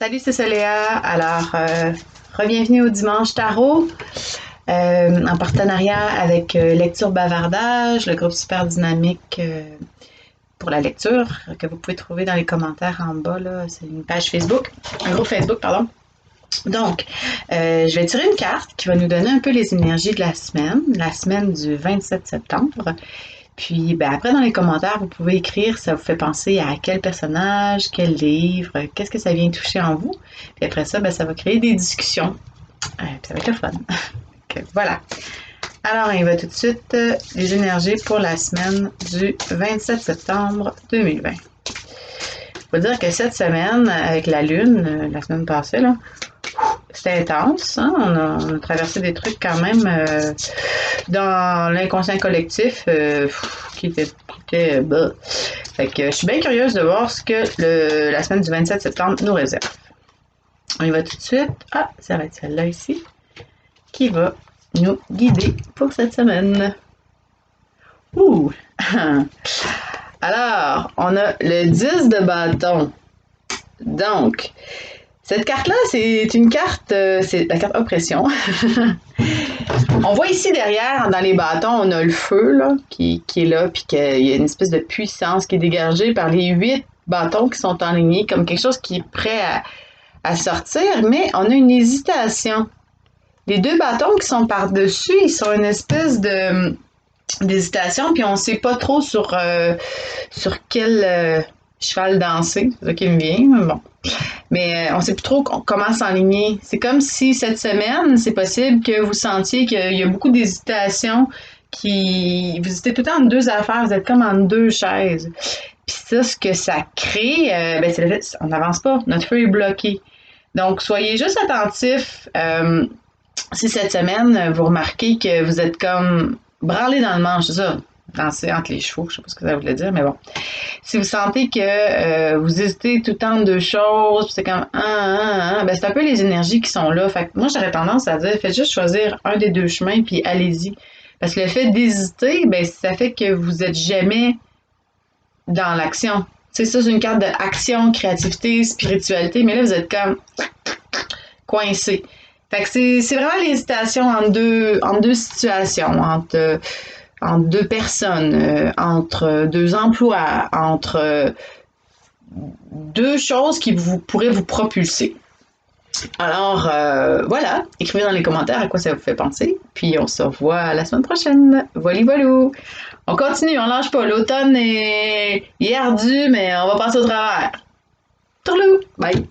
Salut, c'est Soléa. Alors, bienvenue au Dimanche Tarot, en partenariat avec Lecture Bavardage, le groupe super dynamique pour la lecture, que vous pouvez trouver dans les commentaires en bas. Là. C'est une page Facebook, un groupe Facebook, pardon. Donc, je vais tirer une carte qui va nous donner un peu les énergies de la semaine du 27 septembre. Puis, ben, après, dans les commentaires, vous pouvez écrire, ça vous fait penser à quel personnage, quel livre, qu'est-ce que ça vient toucher en vous. Puis après ça, ben, ça va créer des discussions. Puis ça va être le fun. Donc, voilà. Alors, on y va tout de suite. Les énergies pour la semaine du 27 septembre 2020. Je peux dire que cette semaine, avec la Lune, la semaine passée, là, c'était intense. Hein? On a traversé des trucs quand même dans l'inconscient collectif qui était bah. Fait que je suis bien curieuse de voir ce que la semaine du 27 septembre nous réserve. On y va tout de suite. Ah, ça va être celle-là ici qui va nous guider pour cette semaine. Ouh! Alors, on a le 10 de bâton. Donc, cette carte-là, c'est une carte, c'est la carte oppression. On voit ici derrière, dans les bâtons, on a le feu là, qui est là, puis qu'il y a une espèce de puissance qui est dégagée par les 8 bâtons qui sont enlignés, comme quelque chose qui est prêt à sortir, mais on a une hésitation. Les 2 bâtons qui sont par-dessus, ils sont une espèce d'hésitation, puis on ne sait pas trop sur quel cheval danser, c'est ça qui me vient, mais bon. Mais on ne sait plus trop comment s'enligner. C'est comme si cette semaine, c'est possible que vous sentiez qu'il y a beaucoup d'hésitation, vous hésitez tout le temps entre 2 affaires, vous êtes comme entre 2 chaises. Puis ça, ce que ça crée, ben c'est le fait on n'avance pas, notre feu est bloqué. Donc, soyez juste attentifs. Si cette semaine, vous remarquez que vous êtes comme branlé dans le manche, c'est ça, danser entre les chevaux, je sais pas ce que ça voulait dire, mais bon. Si vous sentez que vous hésitez tout le temps de 2 choses, c'est comme ben c'est un peu les énergies qui sont là. Fait que moi, j'aurais tendance à dire, faites juste choisir un des 2 chemins, puis allez-y. Parce que le fait d'hésiter, ben ça fait que vous êtes jamais dans l'action. Tu sais, ça, c'est une carte d'action, créativité, spiritualité, mais là, vous êtes comme coincé. Fait que c'est vraiment l'hésitation entre deux situations, entre 2 personnes, entre 2 emplois, entre 2 choses qui pourraient vous propulser. Alors, voilà, écrivez dans les commentaires à quoi ça vous fait penser, puis on se revoit la semaine prochaine. Voilà, voilà. On continue, on lâche pas. L'automne est ardu, mais on va passer au travers. Tourlou! Bye!